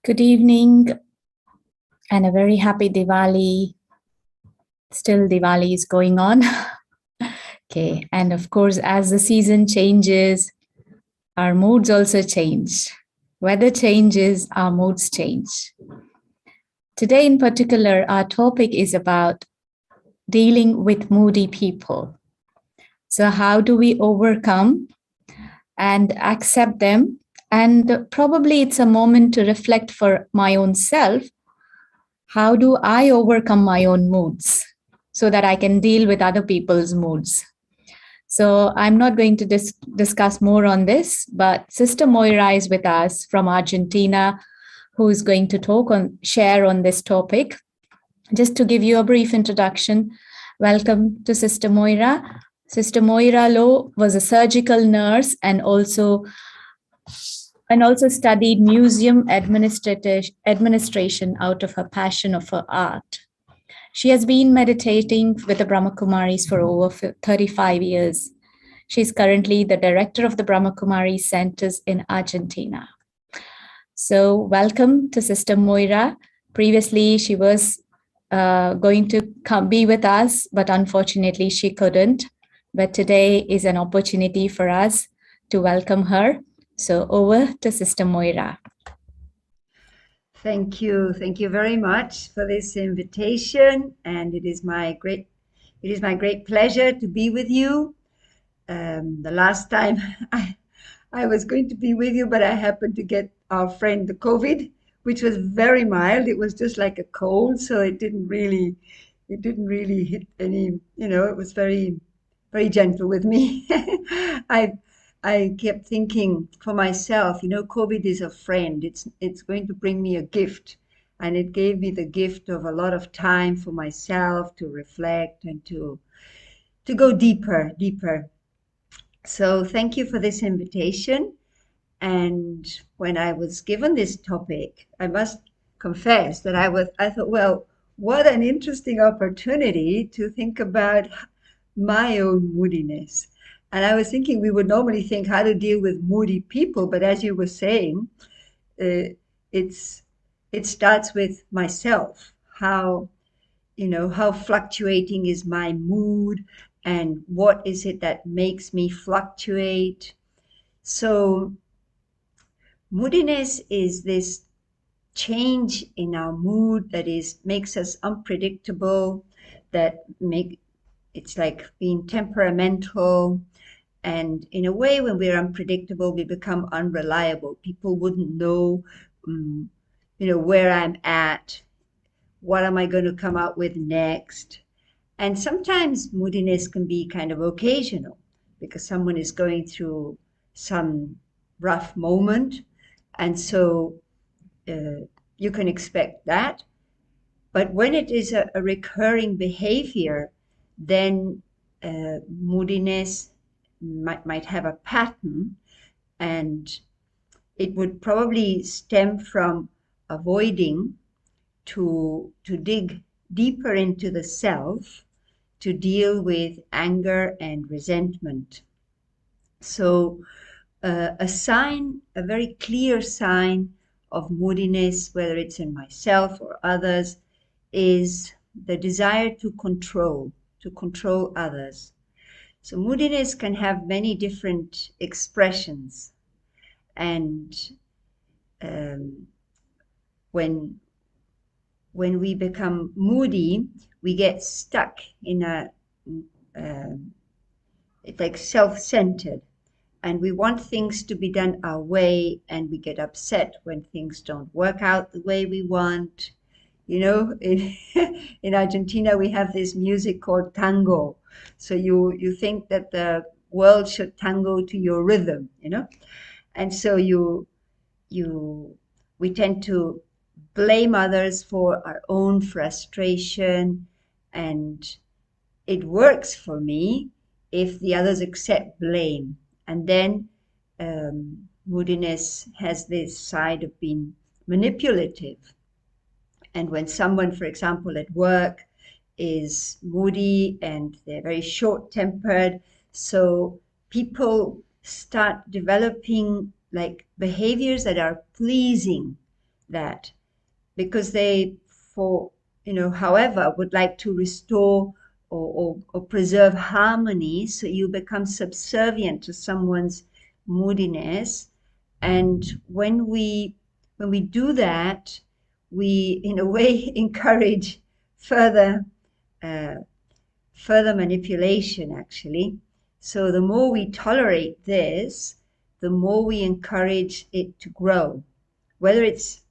Good evening and a very happy Diwali. Still, Diwali is going on. Okay. And of course, as the season changes, our moods also change. Weather changes, our moods change. Today, in particular, our topic is about dealing with moody people. So, how do we overcome and accept them? And probably it's a moment to reflect for my own self. How do I overcome my own moods so that I can deal with other people's moods? So I'm not going to discuss more on this, but Sister Moira is with us from Argentina, who is going to share on this topic. Just to give you a brief introduction, welcome to Sister Moira. Sister Moira Lowe was a surgical nurse and also studied museum administration out of her passion of her art. She has been meditating with the Brahma Kumaris for over 35 years. She is currently the director of the Brahma Kumari Centers in Argentina. So welcome to Sister Moira. Previously, she was going to be with us, but unfortunately she couldn't. But today is an opportunity for us to welcome her. So over to Sister Moira. Thank you. Thank you very much for this invitation. And it is my great pleasure to be with you. The last time I was going to be with you, but I happened to get our friend the COVID, which was very mild. It was just like a cold. So it didn't really hit any, it was very, very gentle with me. I kept thinking for myself, COVID is a friend. It's going to bring me a gift. And it gave me the gift of a lot of time for myself to reflect and to go deeper. So thank you for this invitation. And when I was given this topic, I must confess that I thought, well, what an interesting opportunity to think about my own moodiness. And I was thinking we would normally think how to deal with moody people, but as you were saying, it starts with myself. How fluctuating is my mood, and what is it that makes me fluctuate? So moodiness is this change in our mood that makes us unpredictable, it's like being temperamental. And in a way, when we're unpredictable, we become unreliable. People wouldn't know, where I'm at. What am I going to come out with next? And sometimes moodiness can be kind of occasional because someone is going through some rough moment. And so you can expect that. But when it is a recurring behavior, then moodiness might have a pattern, and it would probably stem from avoiding to dig deeper into the self to deal with anger and resentment. So a very clear sign of moodiness, whether it's in myself or others, is the desire to control others. So moodiness can have many different expressions, and when we become moody, we get stuck in it's like self-centered, and we want things to be done our way, and we get upset when things don't work out the way we want. In Argentina, we have this music called tango. So you think that the world should tango to your rhythm, and so we tend to blame others for our own frustration, and it works for me if the others accept blame. And then moodiness has this side of being manipulative. And when someone, for example, at work is moody and they're very short-tempered, so people start developing like behaviors that are pleasing that, because they, for however, would like to restore or preserve harmony. So you become subservient to someone's moodiness. And when we do that, we in a way encourage further uh, further manipulation, actually. So the more we tolerate this, the more we encourage it to grow, whether it's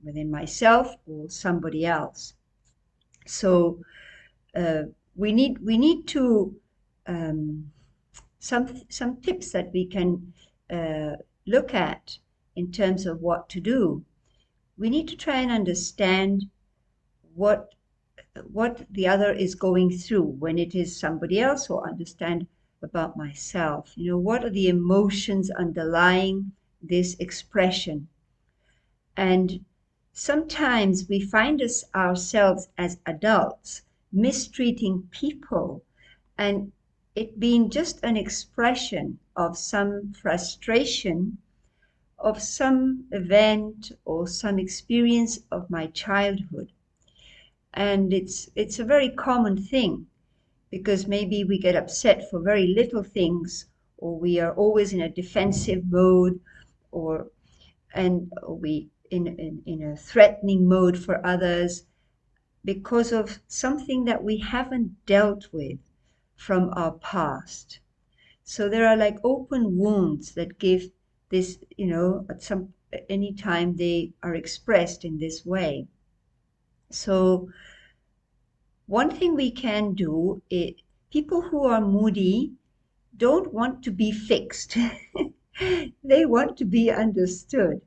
within myself or somebody else. So uh, we need to some tips that we can look at in terms of what to do. We need to try and understand what the other is going through when it is somebody else, or understand about myself. What are the emotions underlying this expression? And sometimes we find ourselves as adults mistreating people, and it being just an expression of some frustration of some event or some experience of my childhood. And it's a very common thing, because maybe we get upset for very little things, or we are always in a defensive mode, or we in a threatening mode for others, because of something that we haven't dealt with from our past. So there are like open wounds that give this, any time they are expressed in this way. So one thing we can do is, people who are moody don't want to be fixed. They want to be understood.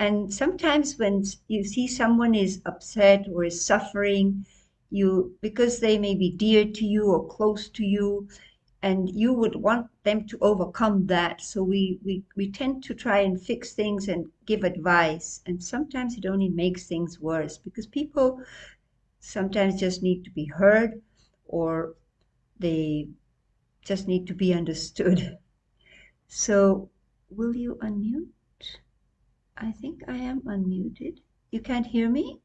And sometimes when you see someone is upset or is suffering, because they may be dear to you or close to you, and you would want them to overcome that. So we tend to try and fix things and give advice. And sometimes it only makes things worse, because people sometimes just need to be heard, or they just need to be understood. So will you unmute? I think I am unmuted. You can't hear me?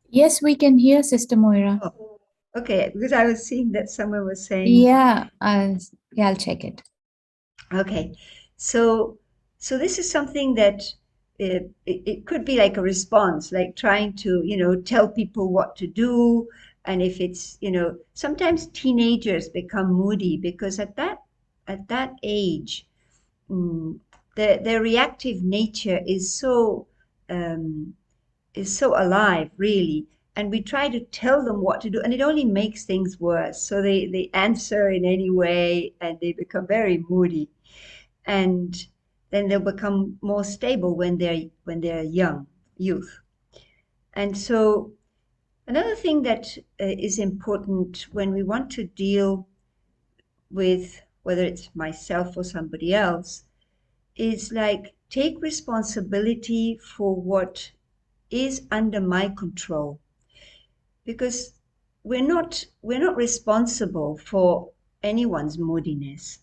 Yes, we can hear Sister Moira. Oh, okay, because I was seeing that someone was saying. Yeah, I'll check it. Okay, so this is something that it could be like a response, like trying to tell people what to do. And if it's sometimes teenagers become moody, because at that age, their reactive nature um, is so alive, really. And we try to tell them what to do, and it only makes things worse. So they answer in any way, and they become very moody. And then they'll become more stable when they're young, youth. And so another thing that is important when we want to deal with, whether it's myself or somebody else, is like take responsibility for what is under my control, because we're not responsible for anyone's moodiness,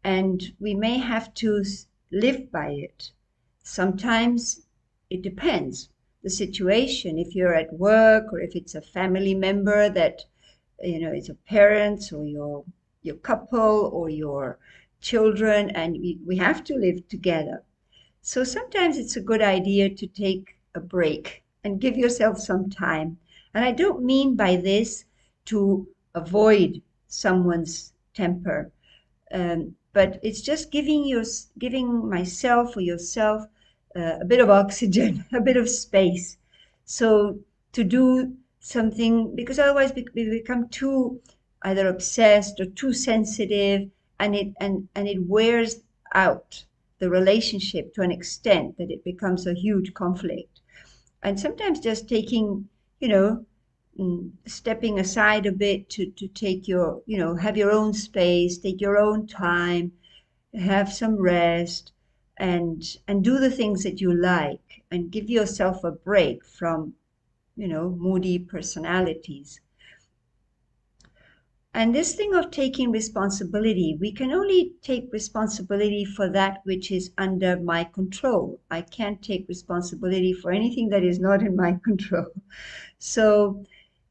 and we may have to live by it. Sometimes it depends the situation. If you're at work, or if it's a family member that it's a parent, or your couple, or your children, and we have to live together. So sometimes it's a good idea to take a break and give yourself some time. And I don't mean by this to avoid someone's temper, but it's just giving myself or yourself a bit of oxygen, a bit of space. So to do something, because otherwise we become too either obsessed or too sensitive, and it wears out the relationship to an extent that it becomes a huge conflict. And sometimes just taking, stepping aside a bit to take have your own space, take your own time, have some rest, and do the things that you like, and give yourself a break from, moody personalities. And this thing of taking responsibility, we can only take responsibility for that which is under my control. I can't take responsibility for anything that is not in my control. So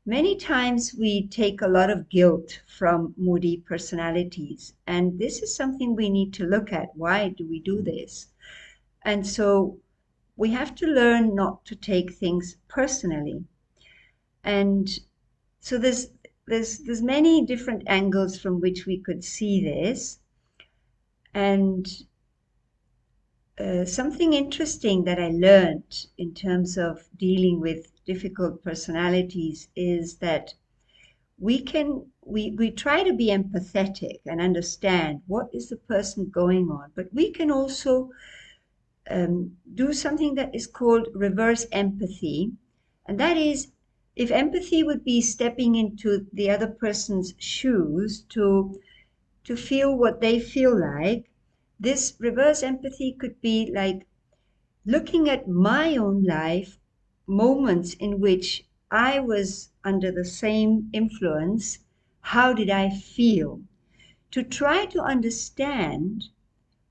many times we take a lot of guilt from moody personalities. And this is something we need to look at. Why do we do this? And so we have to learn not to take things personally. And so there's many different angles from which we could see this. And something interesting that I learned in terms of dealing with difficult personalities is that we try to be empathetic and understand what is the person going on, but we can also do something that is called reverse empathy. And that is, if empathy would be stepping into the other person's shoes to feel what they feel like, this reverse empathy could be like looking at my own life, moments in which I was under the same influence. How did I feel? To try to understand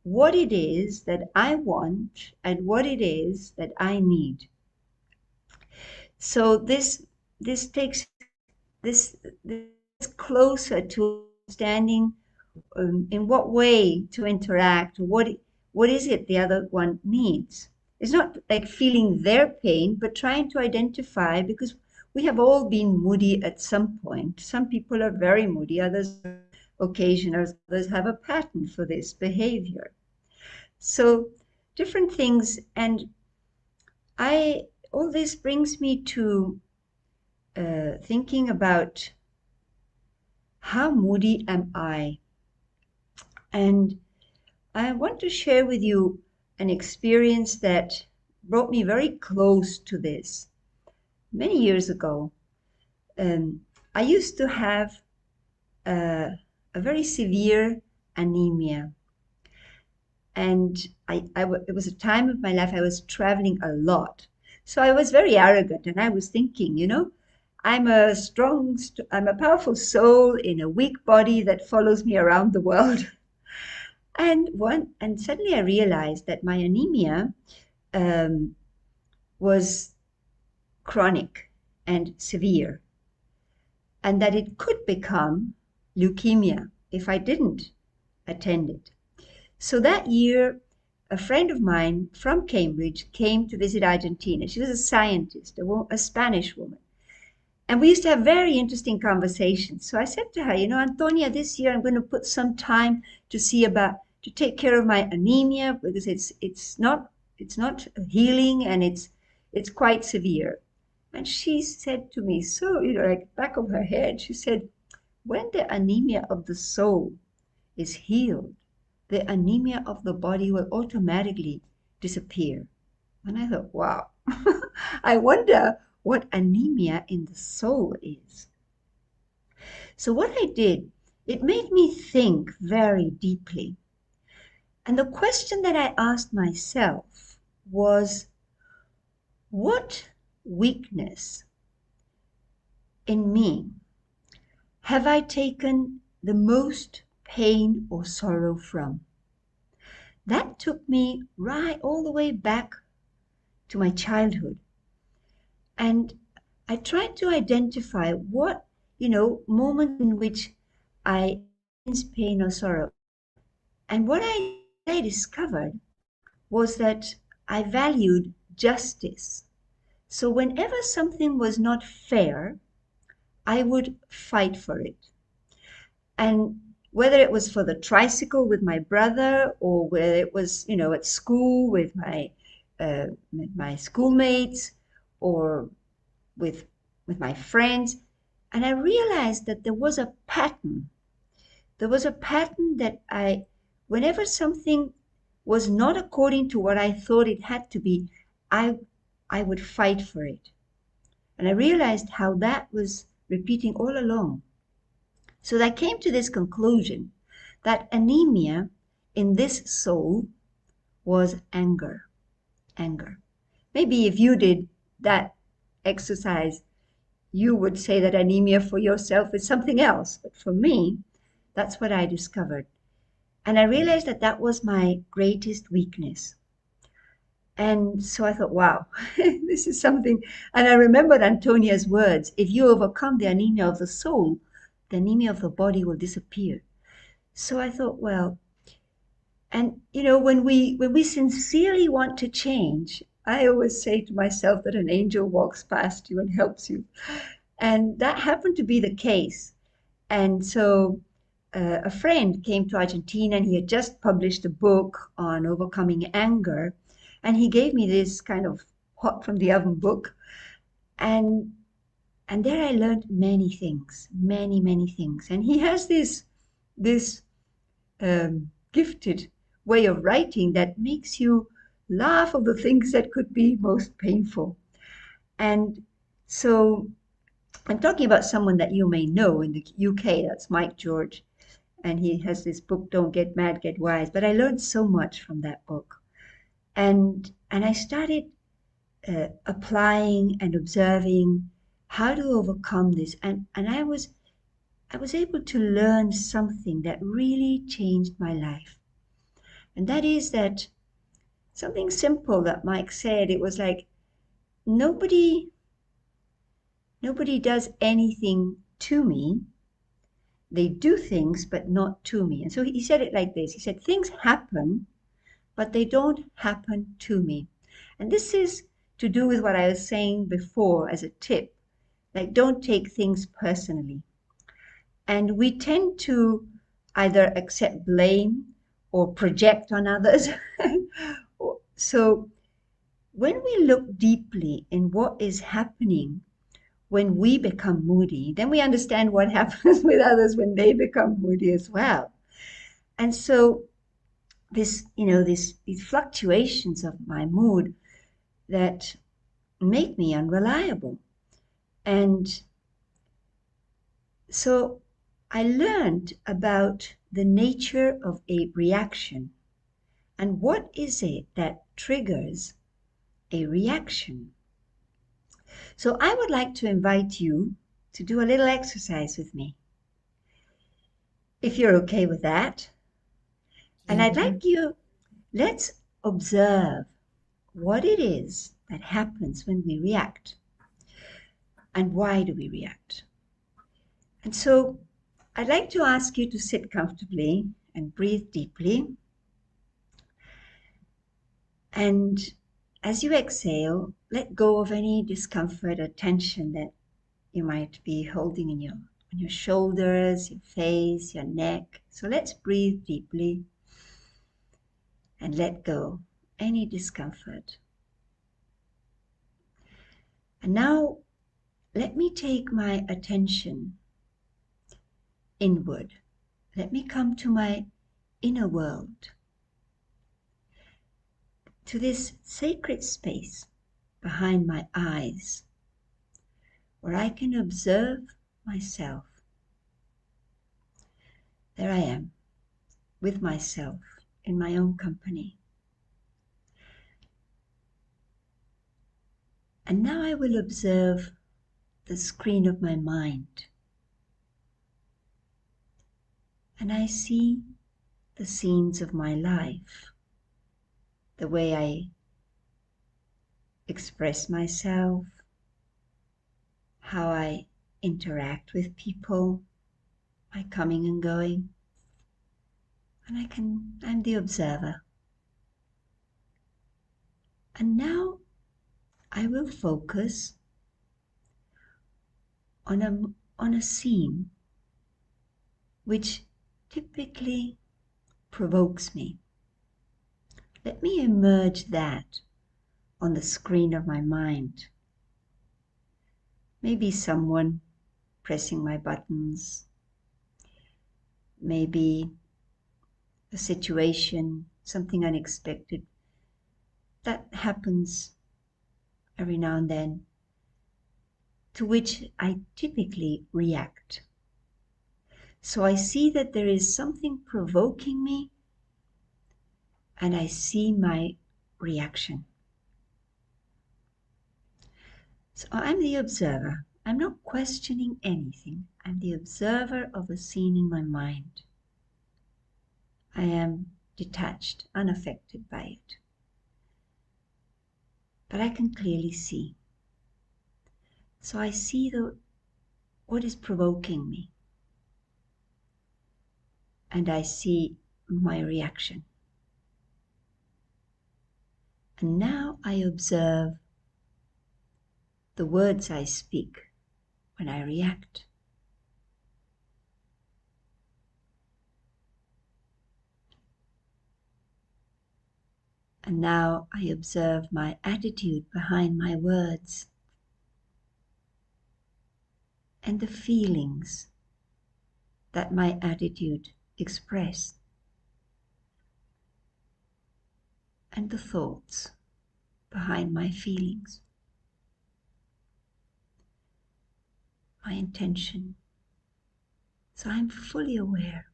what it is that I want and what it is that I need. So this takes this closer to understanding in what way to interact, what is it the other one needs. It's not like feeling their pain, but trying to identify, because we have all been moody at some point. Some people are very moody, others occasionally, others have a pattern for this behavior. So different things, and all this brings me to thinking about how moody am I? And I want to share with you an experience that brought me very close to this. Many years ago, I used to have a very severe anemia. And it was a time of my life I was traveling a lot. So I was very arrogant, and I was thinking, I'm a powerful soul in a weak body that follows me around the world. And suddenly I realized that my anemia was chronic and severe, and that it could become leukemia if I didn't attend it. So that year, a friend of mine from Cambridge came to visit Argentina. She was a scientist, a Spanish woman. And we used to have very interesting conversations. So I said to her, Antonia, this year I'm going to put some time to take care of my anemia, because it's not healing, and it's quite severe. And she said to me, so, like back of her head, she said, when the anemia of the soul is healed, the anemia of the body will automatically disappear. And I thought, wow, I wonder what anemia in the soul is. So what I did, it made me think very deeply. And the question that I asked myself was, what weakness in me have I taken the most pain or sorrow from? That took me right all the way back to my childhood. And I tried to identify what, moments in which I experienced pain or sorrow. And what I discovered was that I valued justice. So whenever something was not fair, I would fight for it. And whether it was for the tricycle with my brother, or whether it was, at school with my schoolmates, or with my friends. And I realized that there was a pattern. There was a pattern that whenever something was not according to what I thought it had to be, I would fight for it. And I realized how that was repeating all along. So I came to this conclusion that anemia in this soul was anger. Anger. Maybe if you did that exercise, you would say that anemia for yourself is something else. But for me, that's what I discovered. And I realized that that was my greatest weakness. And so I thought, wow, this is something. And I remembered Antonia's words, if you overcome the anemia of the soul, the anemia of the body will disappear. So I thought, well, and when we sincerely want to change, I always say to myself that an angel walks past you and helps you. And that happened to be the case. And so a friend came to Argentina, and he had just published a book on overcoming anger. And he gave me this kind of hot from the oven book. And there I learned many things, many, many things. And he has this gifted way of writing that makes you laugh of the things that could be most painful. And so I'm talking about someone that you may know in the UK. That's Mike George. And he has this book, Don't Get Mad, Get Wise. But I learned so much from that book. And I started applying and observing how to overcome this. And I was able to learn something that really changed my life. And that is that something simple that Mike said. It was like, nobody does anything to me. They do things, but not to me. And so he said it like this. He said, things happen, but they don't happen to me. And this is to do with what I was saying before as a tip. Like, don't take things personally. And we tend to either accept blame or project on others. So when we look deeply in what is happening when we become moody, then we understand what happens with others when they become moody as well. And so these fluctuations of my mood that make me unreliable. And so I learned about the nature of a reaction and what is it that triggers a reaction. So I would like to invite you to do a little exercise with me, if you're okay with that. And I'd like you, let's observe what it is that happens when we react. And why do we react? And so I'd like to ask you to sit comfortably and breathe deeply. And as you exhale, let go of any discomfort or tension that you might be holding in your shoulders, your face, your neck. So let's breathe deeply and let go any discomfort. And now let me take my attention inward. Let me come to my inner world, to this sacred space behind my eyes, where I can observe myself. There I am, with myself, in my own company. And now I will observe the screen of my mind. And I see the scenes of my life, the way I express myself, how I interact with people, my coming and going. And I'm the observer. And now I will focus on a scene which typically provokes me. Let me emerge that on the screen of my mind. Maybe someone pressing my buttons, maybe a situation, something unexpected. That happens every now and then, to which I typically react. So I see that there is something provoking me, and I see my reaction. So I'm the observer. I'm not questioning anything. I'm the observer of a scene in my mind. I am detached, unaffected by it. But I can clearly see. So I see what is provoking me. And I see my reaction. And now I observe the words I speak when I react. And now I observe my attitude behind my words and the feelings that my attitude express and the thoughts behind my feelings, my intention. So I'm fully aware.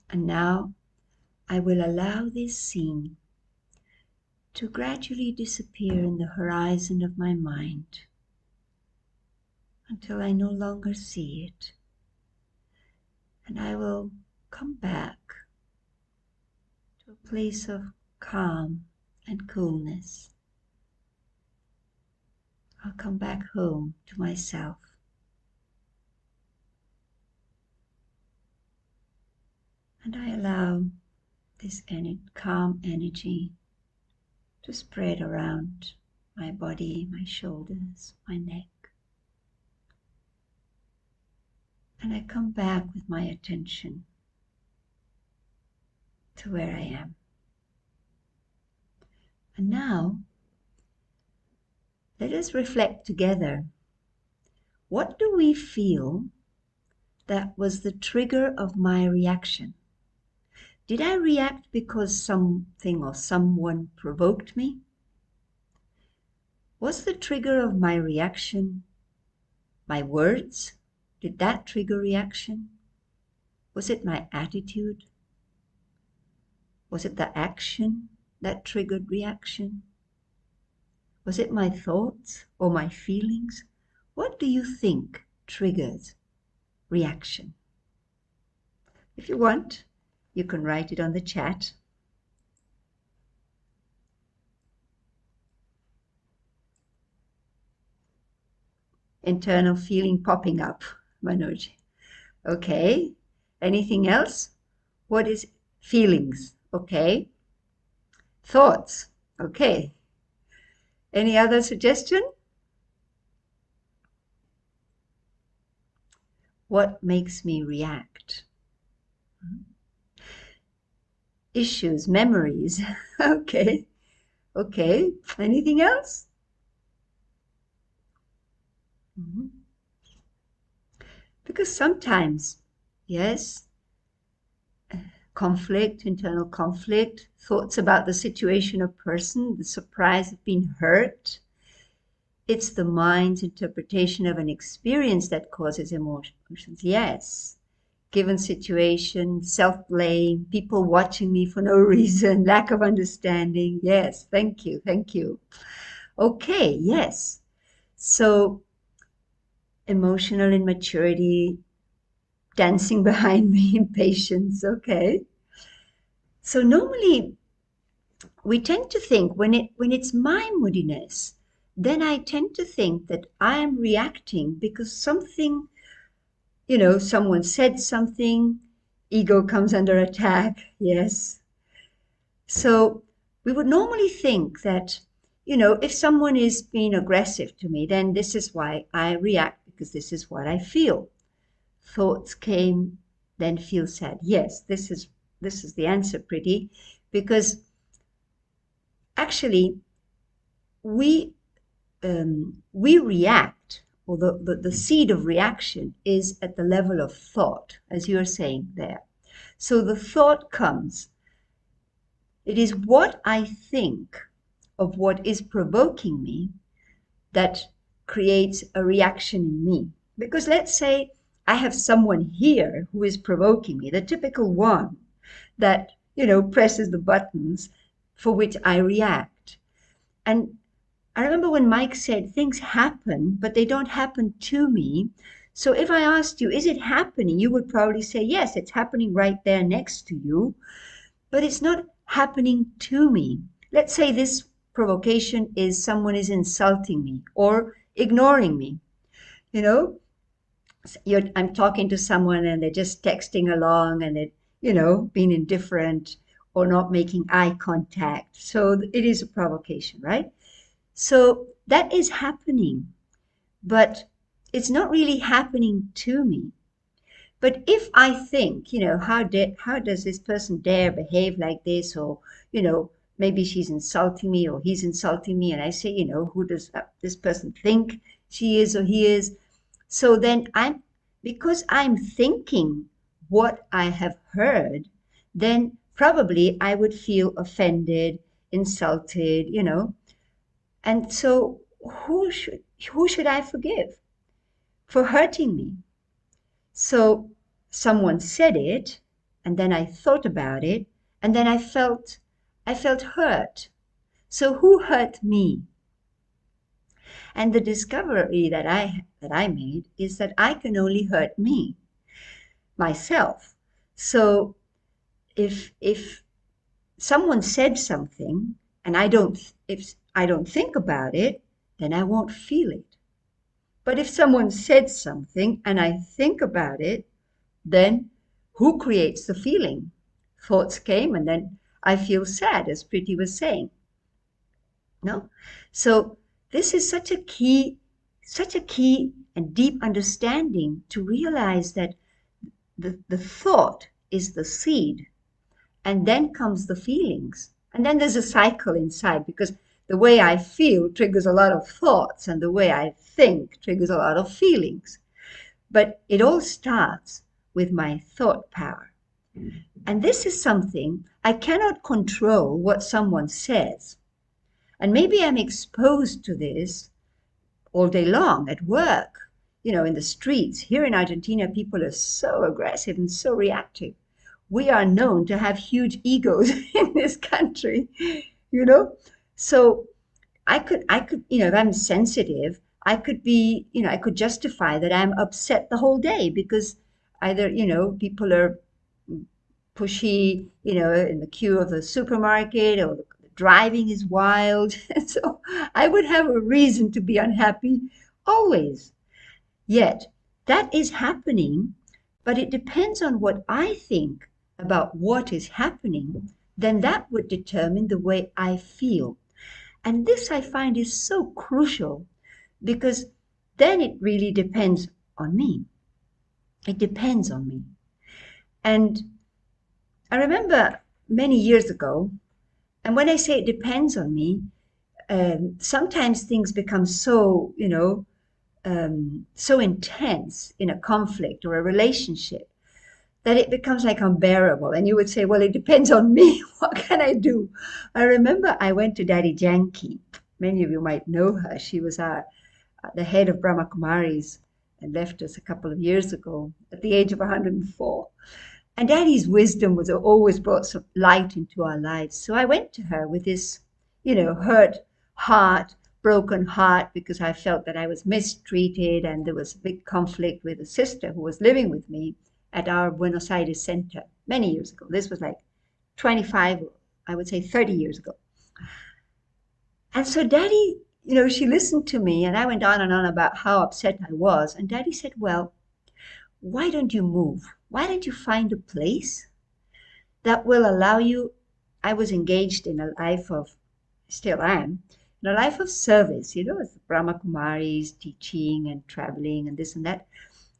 And now I will allow this scene to gradually disappear in the horizon of my mind until I no longer see it. And I will come back to a place of calm and coolness. I'll come back home to myself. And I allow this calm energy to spread around my body, my shoulders, my neck. And I come back with my attention to where I am. And now, let us reflect together. What do we feel that was the trigger of my reaction? Did I react because something or someone provoked me? Was the trigger of my reaction my words? Did that trigger reaction? Was it my attitude? Was it the action that triggered reaction? Was it my thoughts or my feelings? What do you think triggers reaction? If you want, you can write it on the chat. Internal feeling popping up, Manoj. Okay. Anything else? What is feelings? Okay. Thoughts. Okay. Any other suggestion? What makes me react? Issues, memories. Okay. Okay. Anything else? Because sometimes, yes, conflict, internal conflict, thoughts about the situation or person, the surprise of being hurt. It's the mind's interpretation of an experience that causes emotions. Yes. Given situation, self-blame, people watching me for no reason, lack of understanding. Yes, thank you, thank you. Okay, yes. So emotional immaturity, dancing behind me, impatience, okay. So normally we tend to think when it's my moodiness, then I tend to think that I am reacting because something, someone said something, ego comes under attack, yes. So we would normally think that, if someone is being aggressive to me, then this is why I react, because this is what I feel. Thoughts came, then feel sad. Yes, this is the answer, pretty, because actually we react, or the seed of reaction is at the level of thought, as you're saying there. So the thought comes. It is what I think of what is provoking me that creates a reaction in me. Because let's say I have someone here who is provoking me, the typical one that, presses the buttons for which I react. And I remember when Mike said things happen, but they don't happen to me. So if I asked you, is it happening? You would probably say, yes, it's happening right there next to you, but it's not happening to me. Let's say this provocation is someone is insulting me or ignoring me. You know, I'm talking to someone and they're just texting along and they're, being indifferent or not making eye contact. So it is a provocation, right? So that is happening, but it's not really happening to me. But if I think, how does this person dare behave like this? Or, maybe she's insulting me or he's insulting me. And I say, who does this person think she is or he is? So then because I'm thinking what I have heard, then probably I would feel offended, insulted, And so who should I forgive for hurting me? So someone said it, and then I thought about it, and then I felt hurt. So who hurt me? And the discovery that I made is that I can only hurt myself. So if someone said something and if I don't think about it, then I won't feel it. But if someone said something and I think about it, then who creates the feeling? Thoughts came and then I feel sad, as Priti was saying. No? So this is such a key and deep understanding to realize that the thought is the seed, and then comes the feelings. And then there's a cycle inside, because the way I feel triggers a lot of thoughts, and the way I think triggers a lot of feelings. But it all starts with my thought power. And this is something I cannot control what someone says. And maybe I'm exposed to this all day long at work, in the streets. Here in Argentina, people are so aggressive and so reactive. We are known to have huge egos in this country, So I could, if I'm sensitive, I could be, I could justify that I'm upset the whole day because either, people are pushy, in the queue of the supermarket, or the driving is wild. So I would have a reason to be unhappy always. Yet that is happening, but it depends on what I think about what is happening. Then that would determine the way I feel. And this I find is so crucial, because then it really depends on me. It depends on me. And I remember many years ago, and when I say it depends on me, sometimes things become so, so intense in a conflict or a relationship that it becomes like unbearable. And you would say, well, it depends on me. What can I do? I remember I went to Daddy Janki. Many of you might know her. She was the head of Brahma Kumaris and left us a couple of years ago at the age of 104. And Daddy's wisdom was always brought some light into our lives. So I went to her with this, hurt heart, broken heart, because I felt that I was mistreated, and there was a big conflict with a sister who was living with me at our Buenos Aires center many years ago. This was like 25, I would say 30 years ago. And so Daddy, she listened to me, and I went on and on about how upset I was. And Daddy said, well, why don't you move? Why don't you find a place that will allow you? I was engaged in a life of, still am, in a life of service, as Brahma Kumaris, teaching and traveling and this and that.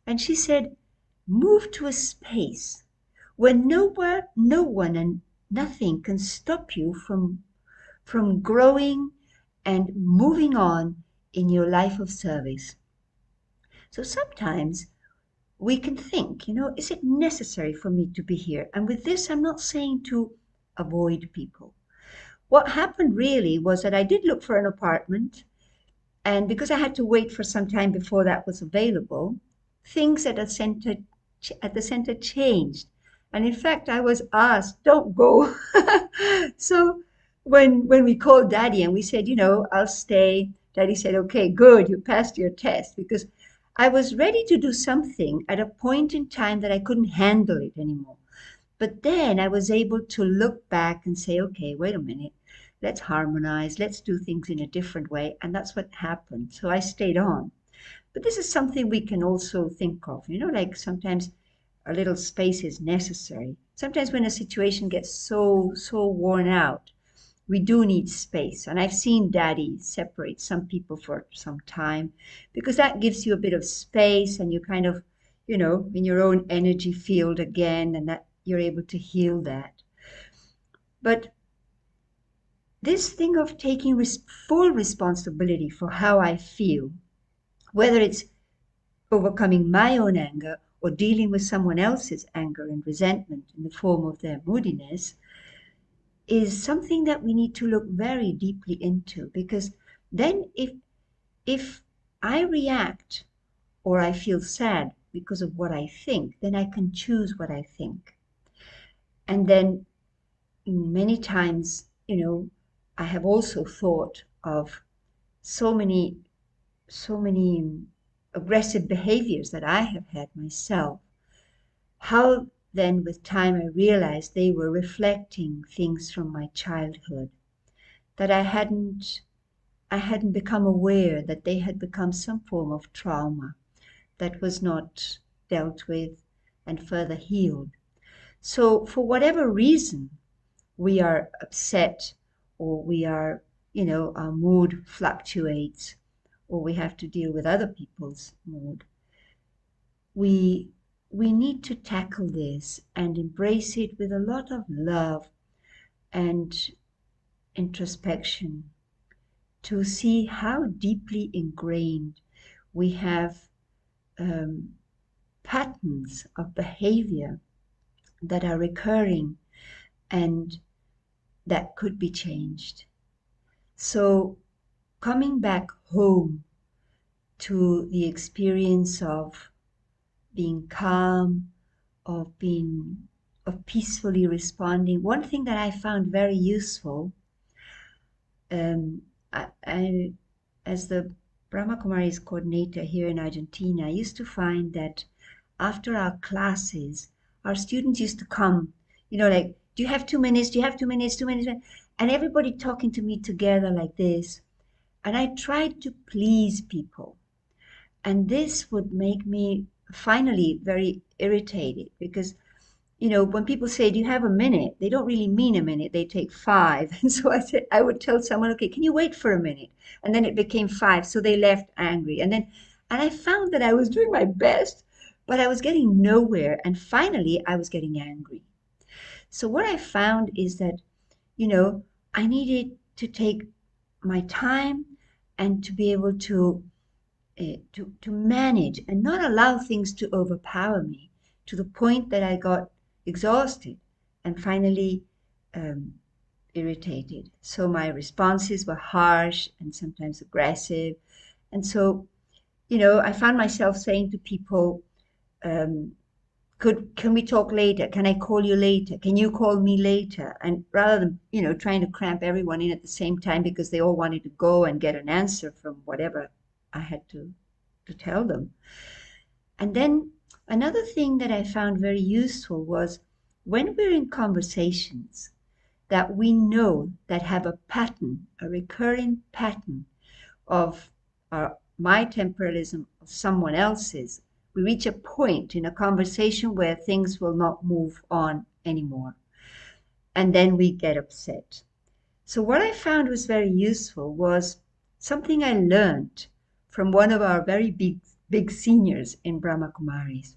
And she said, move to a space where no one and nothing can stop you from growing and moving on in your life of service. So sometimes we can think, is it necessary for me to be here? And with this, I'm not saying to avoid people. What happened really was that I did look for an apartment, and because I had to wait for some time before that was available, things at the center changed. And in fact, I was asked, don't go. So when we called Daddy and we said, I'll stay, Daddy said, okay, good, you passed your test, because I was ready to do something at a point in time that I couldn't handle it anymore. But then I was able to look back and say, okay, wait a minute, let's harmonize, let's do things in a different way. And that's what happened. So I stayed on. But this is something we can also think of, like sometimes a little space is necessary. Sometimes when a situation gets so worn out, we do need space. And I've seen Daddy separate some people for some time because that gives you a bit of space and you kind of, in your own energy field again, and that you're able to heal that. But this thing of taking full responsibility for how I feel, whether it's overcoming my own anger or dealing with someone else's anger and resentment in the form of their moodiness, is something that we need to look very deeply into, because then if I react or I feel sad because of what I think, then I can choose what I think. And then many times, I have also thought of so many aggressive behaviors that I have had myself. How then with time I realized they were reflecting things from my childhood that I hadn't become aware that they had become some form of trauma that was not dealt with and further healed. So for whatever reason we are upset, or we are, our mood fluctuates, or we have to deal with other people's mood, we need to tackle this and embrace it with a lot of love and introspection to see how deeply ingrained we have patterns of behavior that are recurring and that could be changed. So coming back home to the experience of being calm, of peacefully responding. One thing that I found very useful, as the Brahma Kumaris coordinator here in Argentina, I used to find that after our classes, our students used to come, like, do you have 2 minutes? Do you have 2 minutes? 2 minutes? And everybody talking to me together like this. And I tried to please people. And this would make me finally very irritated because, when people say, do you have a minute? They don't really mean a minute. They take 5. And so I would tell someone, okay, can you wait for a minute? And then it became 5. So they left angry. And I found that I was doing my best, but I was getting nowhere. And finally, I was getting angry. So what I found is that, I needed to take my time and to be able to manage and not allow things to overpower me to the point that I got exhausted and finally irritated. So my responses were harsh and sometimes aggressive. And so, I found myself saying to people, can we talk later? Can I call you later? Can you call me later? And rather than, trying to cramp everyone in at the same time because they all wanted to go and get an answer from whatever I had to tell them. And then another thing that I found very useful was when we're in conversations that we know that have a pattern, a recurring pattern of my temporalism or someone else's, we reach a point in a conversation where things will not move on anymore. And then we get upset. So what I found was very useful was something I learned from one of our very big seniors in Brahma Kumaris.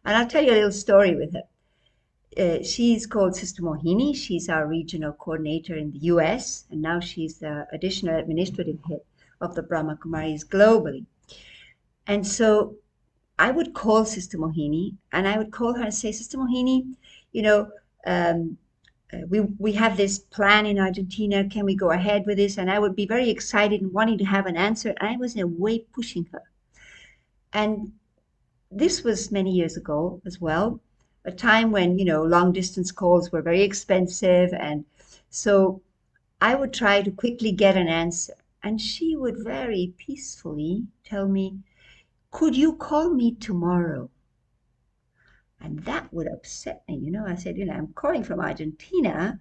And I'll tell you a little story with her. She's called Sister Mohini. She's our regional coordinator in the US, and now she's the additional administrative head of the Brahma Kumaris globally. And so I would call Sister Mohini, and I would call her and say, Sister Mohini, we have this plan in Argentina. Can we go ahead with this? And I would be very excited and wanting to have an answer. And I was in a way pushing her. And this was many years ago as well, a time when, long distance calls were very expensive and So I would try to quickly get an answer. And she would very peacefully tell me, could you call me tomorrow? And that would upset me. I said, I'm calling from Argentina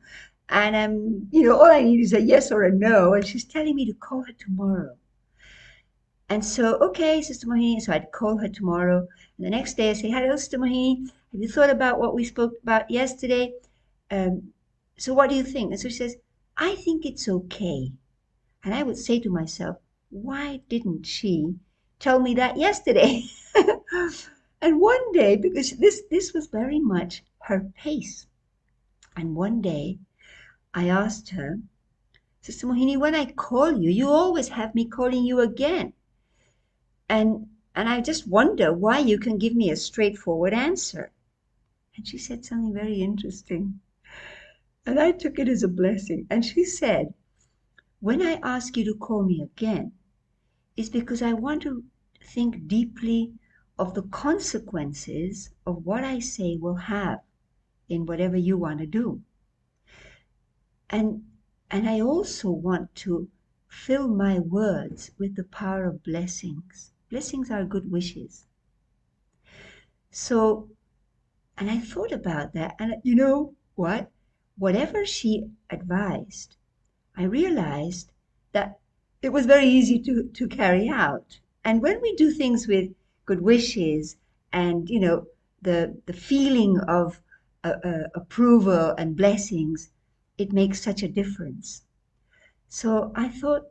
and all I need is a yes or a no. And she's telling me to call her tomorrow. And so, okay, Sister Mohini. So I'd call her tomorrow. And the next day I say, hello, Sister Mohini. Have you thought about what we spoke about yesterday? So what do you think? And so she says, I think it's okay. And I would say to myself, why didn't she tell me that yesterday? And one day, because this was very much her pace. And one day I asked her, Sister Mohini, when I call you, you always have me calling you again. And I just wonder why you can give me a straightforward answer. And she said something very interesting. And I took it as a blessing. And she said, when I ask you to call me again, it's because I want to think deeply of the consequences of what I say will have in whatever you want to do. And I also want to fill my words with the power of blessings. Blessings are good wishes. So, and I thought about that, and you know what? Whatever she advised, I realized that it was very easy to carry out. And when we do things with good wishes and, the feeling of approval and blessings, it makes such a difference. So I thought,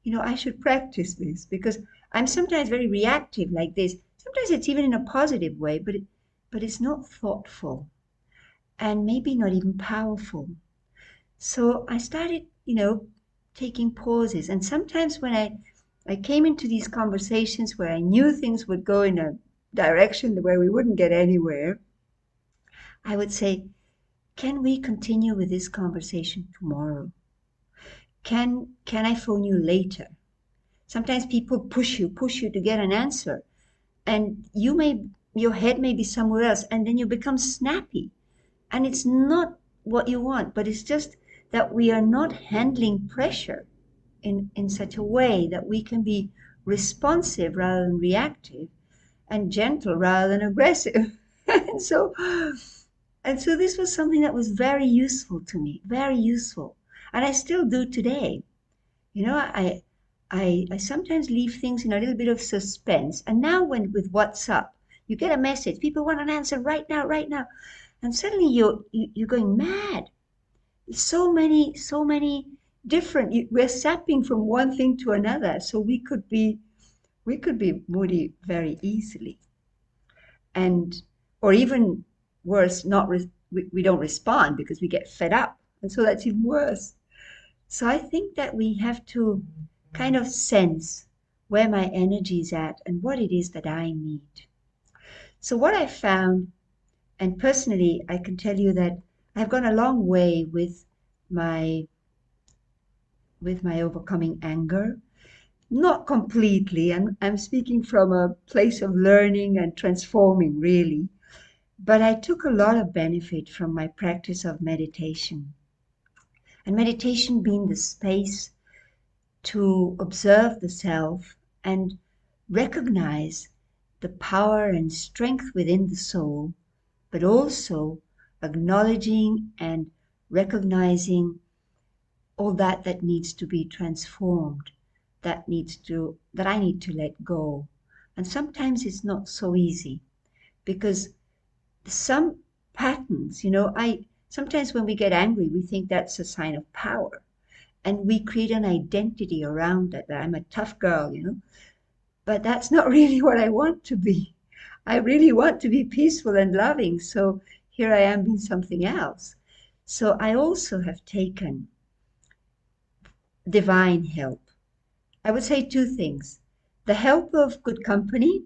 I should practice this because I'm sometimes very reactive like this. Sometimes it's even in a positive way, but it's not thoughtful and maybe not even powerful. So I started, taking pauses. And sometimes when I came into these conversations where I knew things would go in a direction where we wouldn't get anywhere, I would say, can we continue with this conversation tomorrow? Can I phone you later? Sometimes people push you to get an answer. And your head may be somewhere else, and then you become snappy. And it's not what you want, but it's just that we are not handling pressure in such a way that we can be responsive rather than reactive and gentle rather than aggressive. and so this was something that was very useful to me, very useful. And I still do today. I sometimes leave things in a little bit of suspense. And now with WhatsApp, you get a message, people want an answer right now, and suddenly you're going mad. So many different. We're sapping from one thing to another, so we could be moody very easily, and or even worse, we don't respond because we get fed up, and so that's even worse. So I think that we have to kind of sense where my energy is at and what it is that I need. So what I found, and personally, I can tell you that I've gone a long way with my overcoming anger. Not completely, and I'm speaking from a place of learning and transforming, really. But I took a lot of benefit from my practice of meditation. And meditation being the space to observe the self and recognize the power and strength within the soul, but also acknowledging and recognizing all that needs to be transformed, that I need to let go. And sometimes it's not so easy because some patterns, I sometimes when we get angry, we think that's a sign of power. And we create an identity around that I'm a tough girl, But that's not really what I want to be. I really want to be peaceful and loving. So here I am being something else. So I also have taken divine help. I would say two things. The help of good company,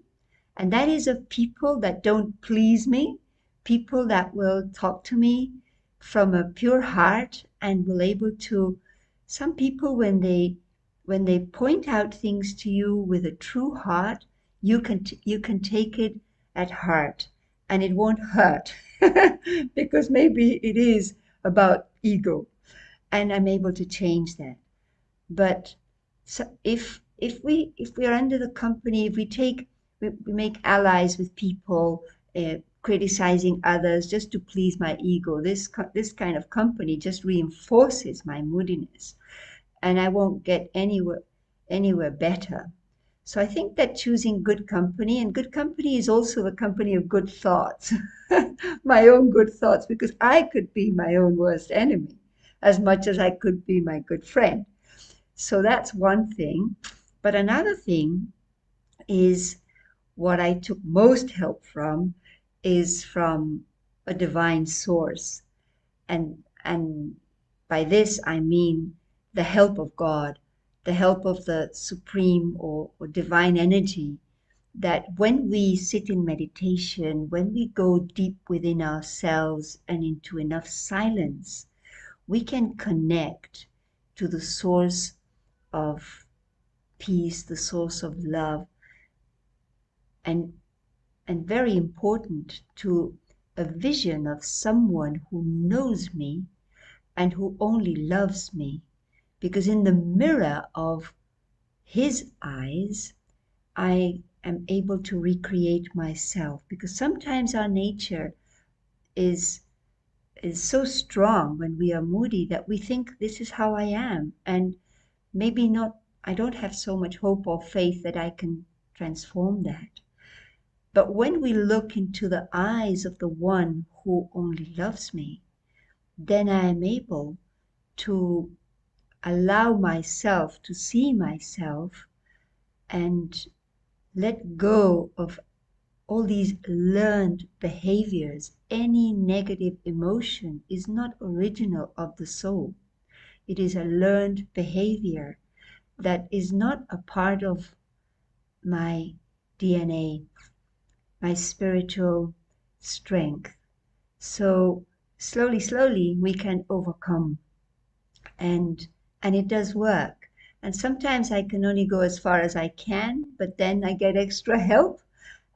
and that is of people that don't please me, people that will talk to me from a pure heart and will able to, some people when they point out things to you with a true heart, you can take it at heart and it won't hurt because maybe it is about ego. and I'm able to change that. But so if we are under the company, if we make allies with people, criticizing others just to please my ego, this kind of company just reinforces my moodiness, and I won't get anywhere better. So I think that choosing good company, and good company is also the company of good thoughts, my own good thoughts, because I could be my own worst enemy as much as I could be my good friend. So that's one thing. But another thing is what I took most help from is from a divine source. And by this I mean the help of God, the help of the supreme or divine energy, that when we sit in meditation, when we go deep within ourselves and into enough silence, we can connect to the source of peace, the source of love, and very important, to a vision of someone who knows me and who only loves me. Because in the mirror of his eyes, I am able to recreate myself. Because sometimes our nature is so strong when we are moody that we think this is how I am, and maybe not. I don't have so much hope or faith that I can transform that. But when we look into the eyes of the one who only loves me, then I am able to allow myself to see myself and let go of all these learned behaviors. Any negative emotion is not original of the soul. It is a learned behavior that is not a part of my DNA, my spiritual strength. So slowly, slowly, we can overcome, and it does work. And sometimes I can only go as far as I can, but then I get extra help,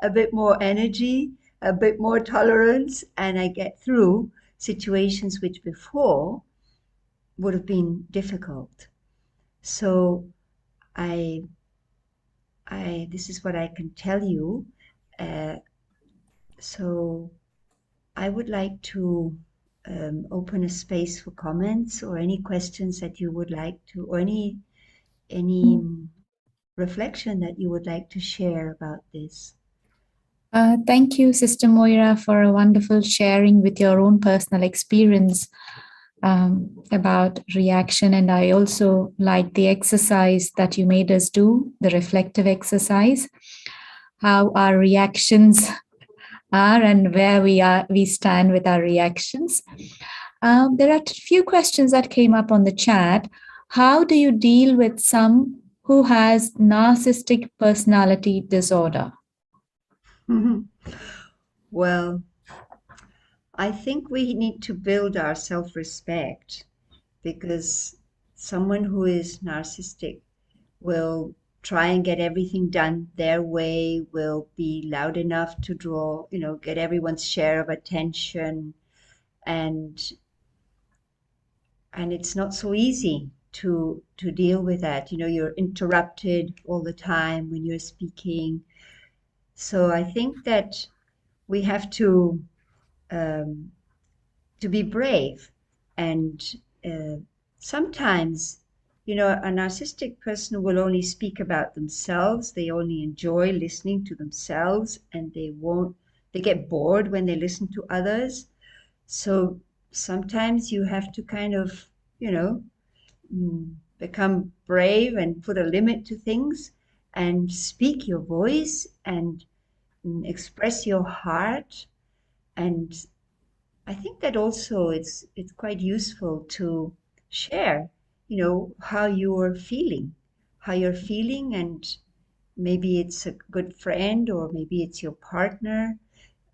a bit more energy, a bit more tolerance, and I get through situations which before would have been difficult. So I this is what I can tell you. Uh, so I would like to open a space for comments or any questions that you would like to, or any reflection that you would like to share about this. Thank you, Sister Moira, for a wonderful sharing with your own personal experience about reaction. And I also like the exercise that you made us do, the reflective exercise, how our reactions are and where we stand with our reactions. There are a few questions that came up on the chat. How do you deal with some who has narcissistic personality disorder? Well, I think we need to build our self-respect, because someone who is narcissistic will try and get everything done their way, will be loud enough to draw, get everyone's share of attention, and it's not so easy to deal with that. You're interrupted all the time when you're speaking. So I think that we have to be brave, and sometimes, a narcissistic person will only speak about themselves. They only enjoy listening to themselves, and they get bored when they listen to others. So sometimes you have to kind of, become brave and put a limit to things and speak your voice and express your heart. And I think that also it's quite useful to share, how you're feeling, and maybe it's a good friend, or maybe it's your partner,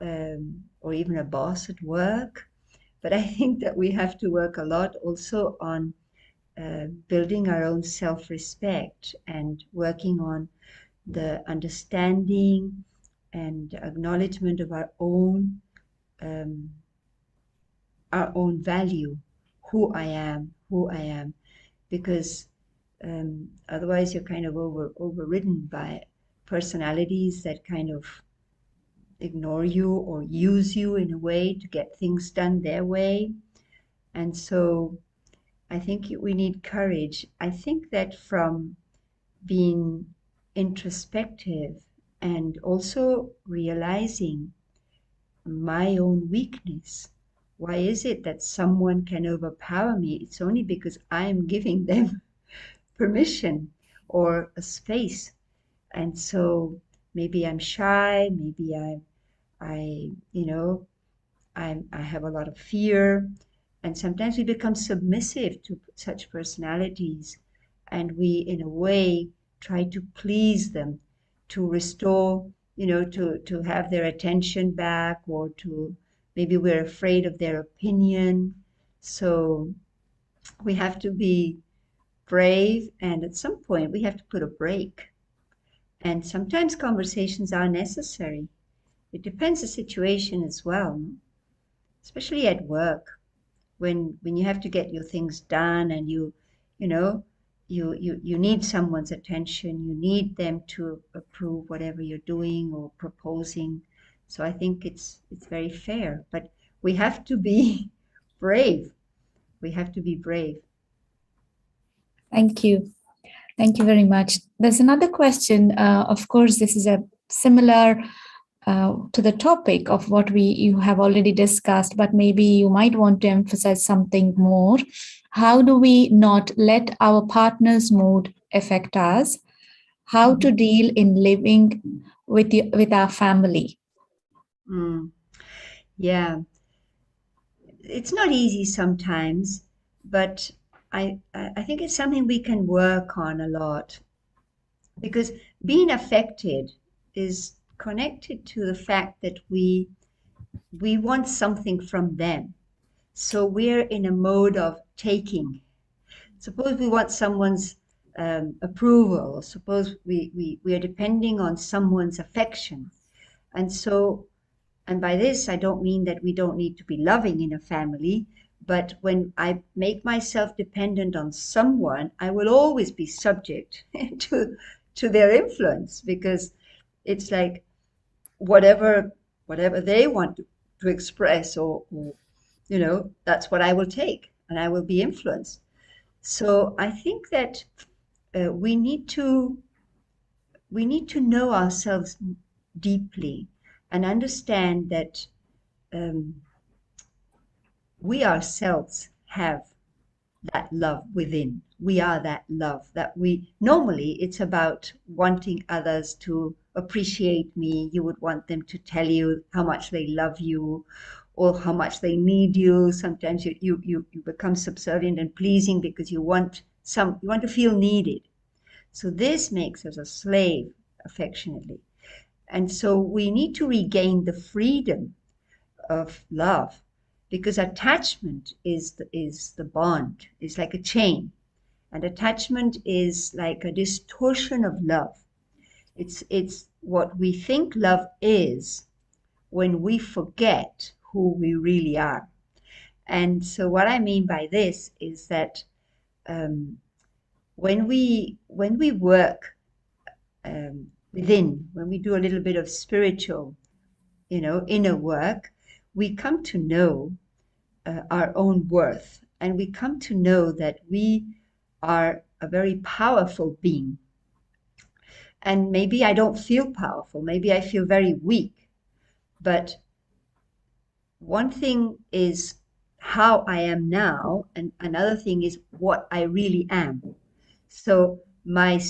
or even a boss at work. But I think that we have to work a lot also on building our own self-respect and working on the understanding and acknowledgement of um, our own value, who I am, who I am, because otherwise you're kind of overridden by personalities that kind of ignore you or use you in a way to get things done their way. And so I think we need courage. I think that from being introspective and also realizing my own weakness. Why is it that someone can overpower me? It's only because I am giving them permission or a space. And so maybe I'm shy, maybe I have a lot of fear. And sometimes we become submissive to such personalities. And we, in a way, try to please them, to restore, to have their attention back, or to maybe we're afraid of their opinion. So we have to be brave. And at some point, we have to put a break. And sometimes conversations are necessary. It depends the situation as well, especially at work, when you have to get your things done and you know you need someone's attention, you need them to approve whatever you're doing or proposing. So I think it's very fair, but we have to be brave. We have to be brave. Thank you. Thank you very much. There's another question. Of course, this is a similar to the topic of what you have already discussed, but maybe you might want to emphasize something more. How do we not let our partner's mood affect us? How to deal in living with our family? Yeah, it's not easy sometimes, but I think it's something we can work on a lot, because being affected is connected to the fact that we want something from them. So we're in a mode of taking. Suppose we want someone's approval, or suppose we are depending on someone's affection. And so, and by this, I don't mean that we don't need to be loving in a family, but when I make myself dependent on someone, I will always be subject to their influence, because it's like whatever they want to express, or that's what I will take, and I will be influenced. So I think that we need to know ourselves deeply and understand that we ourselves have that love within. We are that love that normally it's about wanting others to appreciate me. You would want them to tell you how much they love you or how much they need you. Sometimes you become subservient and pleasing because you want to feel needed. So this makes us a slave, affectionately. And so we need to regain the freedom of love, because attachment is the bond. It's like a chain, and attachment is like a distortion of love. It's what we think love is when we forget who we really are. And so what I mean by this is that when we work within, when we do a little bit of spiritual, inner work, we come to know our own worth, and we come to know that we are a very powerful being. And maybe I don't feel powerful, maybe I feel very weak, but one thing is how I am now, and another thing is what I really am. So my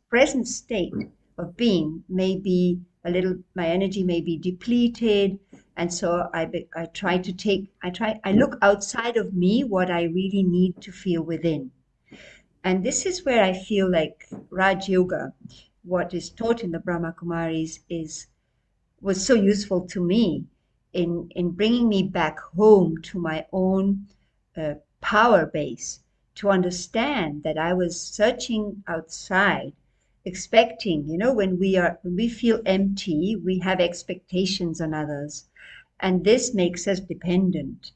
present state of being may be my energy may be depleted, and so I look outside of me what I really need to feel within. And this is where I feel like Raj Yoga, what is taught in the Brahma Kumaris, was so useful to me in bringing me back home to my own power base, to understand that I was searching outside, expecting, when we feel empty, we have expectations on others, and this makes us dependent.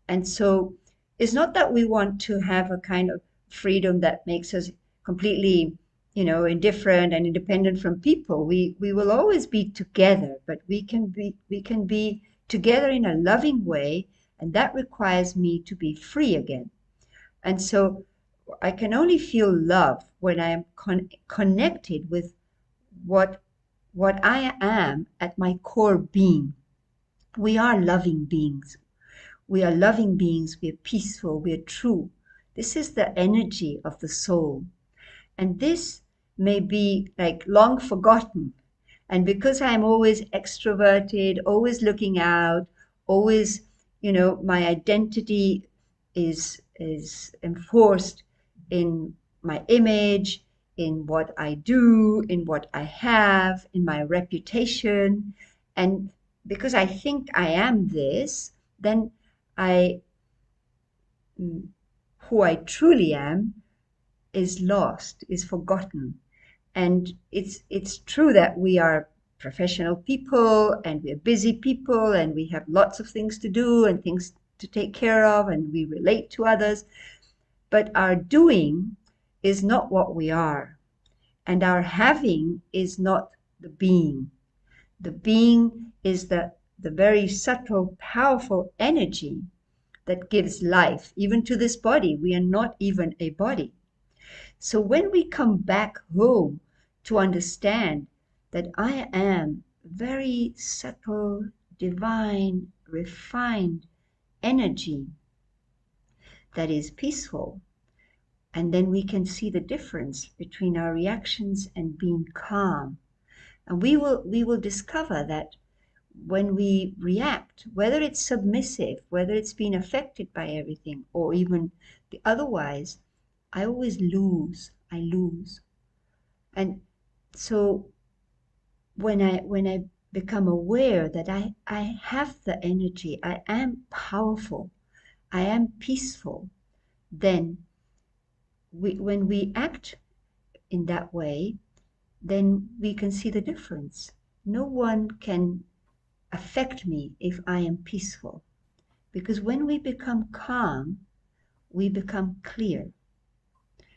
And so it's not that we want to have a kind of freedom that makes us completely, indifferent and independent from people. We will always be together, but we can be together in a loving way, and that requires me to be free again. And so I can only feel love when I am connected with what what I am at my core being. We are loving beings. We are loving beings. We are peaceful. We are true. This is the energy of the soul. And this may be like long forgotten. And because I'm always extroverted, always looking out, always, my identity is enforced in my image, in what I do, in what I have, in my reputation. And because I think I am this, then I who I truly am is lost, is forgotten. And it's true that we are professional people and we're busy people and we have lots of things to do and things to take care of and we relate to others. But our doing is not what we are. And our having is not the being. The being is the very subtle, powerful energy that gives life, even to this body. We are not even a body. So when we come back home to understand that I am very subtle, divine, refined energy that is peaceful, and then we can see the difference between our reactions and being calm. And we will discover that when we react, whether it's submissive, whether it's been affected by everything, or even the otherwise, I always lose. I lose. And so when I become aware that I have the energy, I am powerful, I am peaceful, then when we act in that way, then we can see the difference. No one can affect me if I am peaceful. Because when we become calm, we become clear.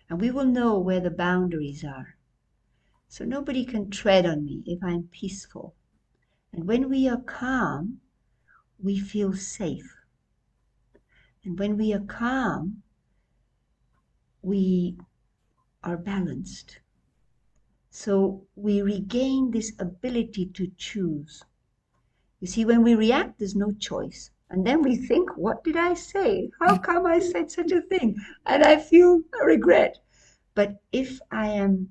And we will know where the boundaries are. So nobody can tread on me if I'm peaceful. And when we are calm, we feel safe. And when we are calm, we are balanced. So we regain this ability to choose. You see, when we react, there's no choice. And then we think, what did I say? How come I said such a thing? And I feel regret. But if I am,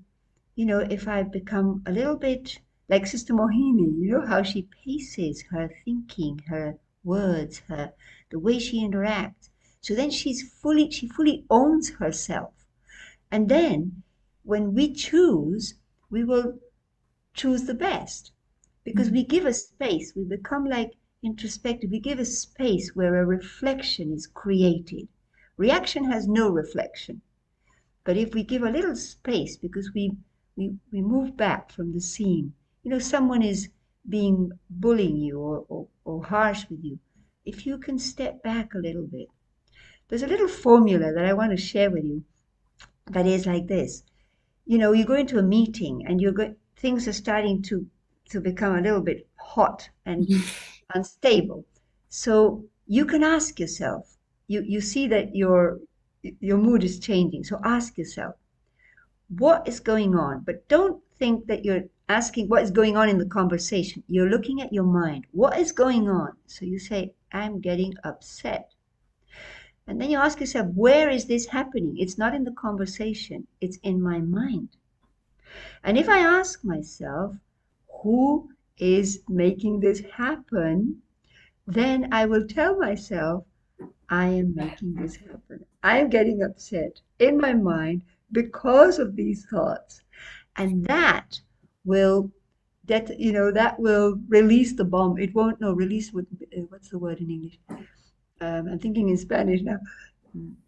if I become a little bit like Sister Mohini, how she paces her thinking, her words, the way she interacts. So then she fully owns herself. And then when we choose, we will choose the best. Because we give a space, we become like introspective, we give a space where a reflection is created. Reaction has no reflection. But if we give a little space, because we move back from the scene, someone is bullying you or harsh with you, if you can step back a little bit. There's a little formula that I want to share with you that is like this. You go into a meeting and things are starting to become a little bit hot and unstable. So you can ask yourself, you see that your mood is changing. So ask yourself, what is going on? But don't think that you're asking what is going on in the conversation. You're looking at your mind. What is going on? So you say, I'm getting upset. And then you ask yourself, where is this happening? It's not in the conversation. It's in my mind. And if I ask myself, who is making this happen? Then I will tell myself, I am making this happen. I am getting upset in my mind because of these thoughts. And that will release the bomb. It won't, no, release, what's the word in English? I'm thinking in Spanish now.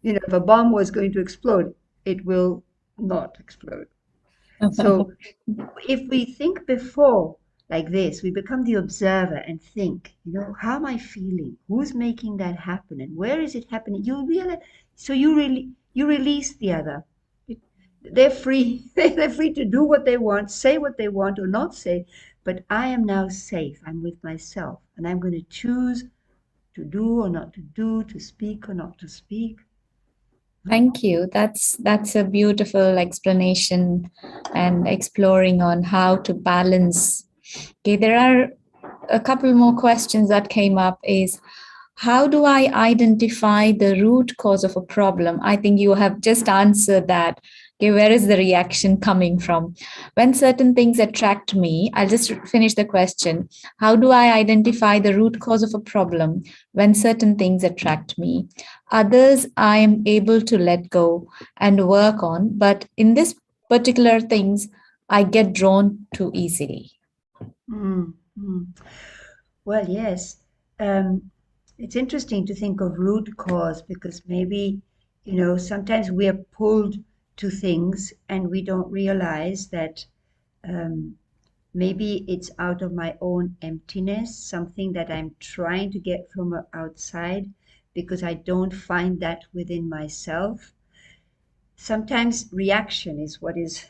If a bomb was going to explode, it will not explode. So if we think before like this. We become the observer and think, how am I feeling? Who's making that happen? And where is it happening? You realize, so you release the other. They're free. They're free to do what they want, say what they want or not say. But I am now safe. I'm with myself, and I'm going to choose to do or not to do, to speak or not to speak. Thank you. That's a beautiful explanation and exploring on how to balance. Okay, there are a couple more questions that came up is how do I identify the root cause of a problem? I think you have just answered that. Okay, where is the reaction coming from? When certain things attract me, I'll just finish the question. How do I identify the root cause of a problem when certain things attract me? Others I am able to let go and work on, but in this particular things, I get drawn too easily. Mm-hmm. Well, yes. Um, it's interesting to think of root cause because maybe, sometimes we are pulled to things and we don't realize that um, maybe it's out of my own emptiness, something that I'm trying to get from outside because I don't find that within myself. Sometimes reaction is what is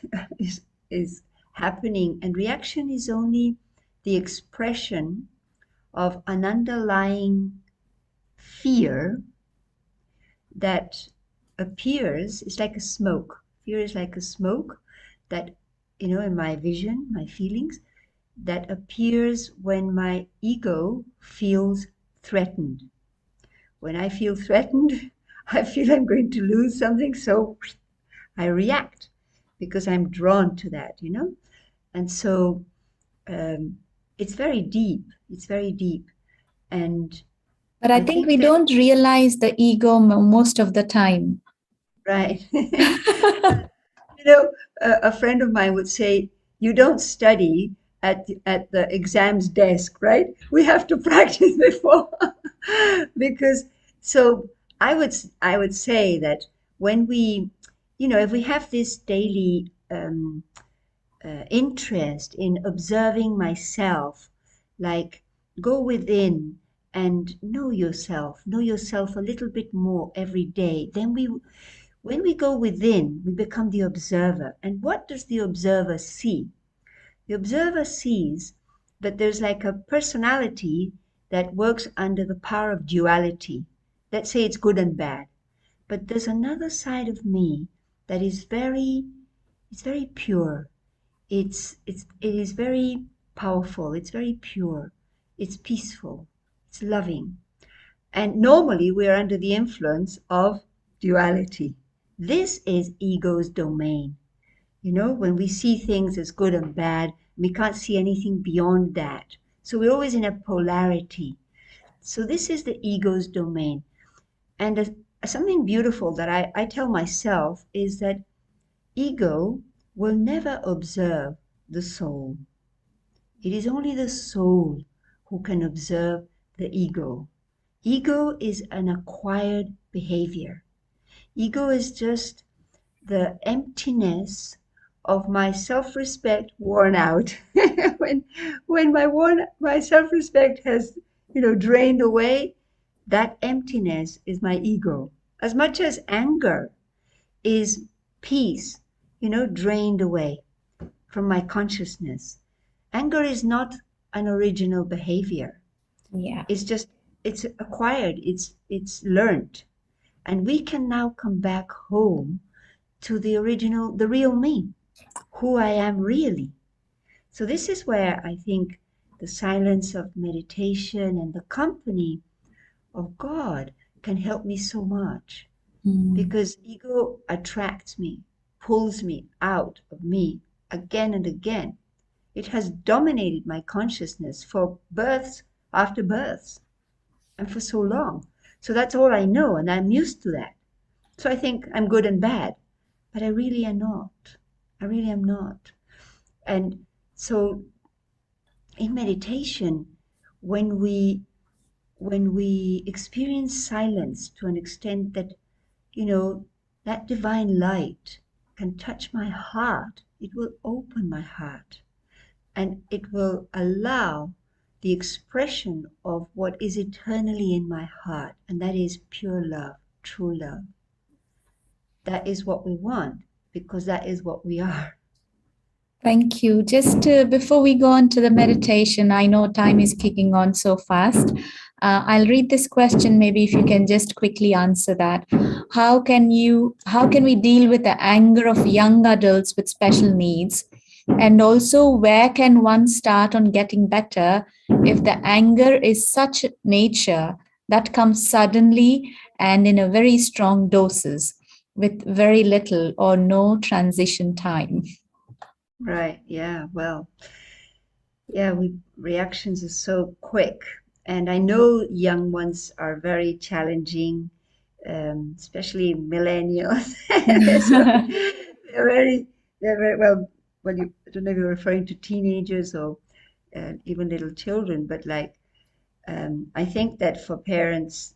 is happening, and reaction is only the expression of an underlying fear that appears. It's like a smoke. Fear is like a smoke that, in my vision, my feelings, that appears when my ego feels threatened. When I feel threatened, I feel I'm going to lose something, so I react because I'm drawn to that, And so it's very deep. It's very deep. And But I I think we think that, don't realize the ego most of the time. right. A friend of mine would say, you don't study at the exams desk, right? We have to practice before. Because so I would say that when we, if we have this daily interest in observing myself, like go within and know yourself a little bit more every day, then when we go within, we become the observer. And what does the observer see? The observer sees that there's like a personality that works under the power of duality. Let's say it's good and bad. But there's another side of me that is it's very pure. It is very powerful. It's very pure. It's peaceful. It's loving. And normally we are under the influence of duality. This is ego's domain. When we see things as good and bad, we can't see anything beyond that. So we're always in a polarity. So this is the ego's domain. And something beautiful that I tell myself is that ego will never observe the soul. It is only the soul who can observe the ego. Ego is an acquired behavior. Ego is just the emptiness of my self-respect worn out. when my self-respect has drained away, that emptiness is my ego. As much as anger is peace, drained away from my consciousness. Anger is not an original behavior. Yeah. It's acquired, it's learned. And we can now come back home to the real me, who I am really. So this is where I think the silence of meditation and the company of God can help me so much. Because ego attracts me, pulls me out of me again and again. It has dominated my consciousness for births after births and for so long. So that's all I know, and I'm used to that. So I think I'm good and bad, but I really am not. I really am not. And so in meditation, when we experience silence to an extent that, that divine light can touch my heart, it will open my heart. and it will allow the expression of what is eternally in my heart, and that is pure love, true love. That is what we want, because that is what we are. Thank you. Just before we go on to the meditation, I know time is kicking on so fast. I'll read this question. Maybe if you can just quickly answer that. How can we deal with the anger of young adults with special needs? And also, where can one start on getting better if the anger is such nature that comes suddenly and in a very strong doses with very little or no transition time? Right. Yeah. Well, yeah, reactions are so quick. And I know young ones are very challenging, especially millennials. So they're very, well, I don't know if you're referring to teenagers or even little children, but like, I think that for parents,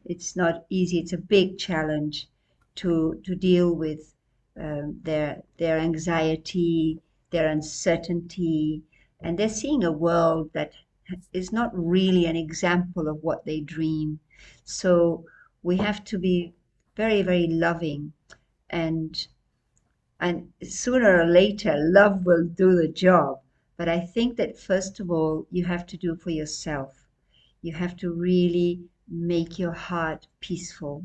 it's not easy. It's a big challenge to deal with their anxiety, their uncertainty, and they're seeing a world that is not really an example of what they dream. So we have to be very, very loving, and and sooner or later, love will do the job. But I think that first of all, you have to do for yourself. You have to really make your heart peaceful.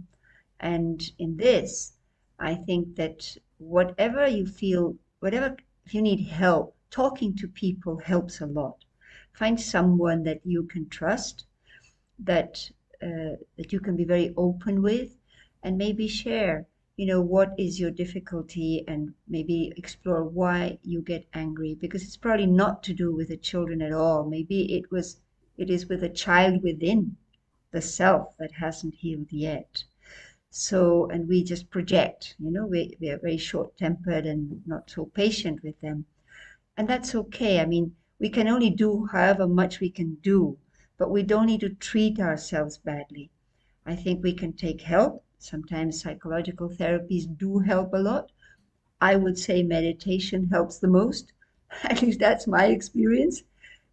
And in this, I think that whatever you feel, whatever, if you need help, talking to people helps a lot. Find someone that you can trust, that that you can be very open with, and maybe share, what is your difficulty, and maybe explore why you get angry, because it's probably not to do with the children at all. Maybe it is with a child within the self that hasn't healed yet. So, and we just project, we are very short tempered and not so patient with them. And that's okay. I mean, we can only do however much we can do, but we don't need to treat ourselves badly. I think we can take help. Sometimes psychological therapies do help a lot. I would say meditation helps the most. At least that's my experience.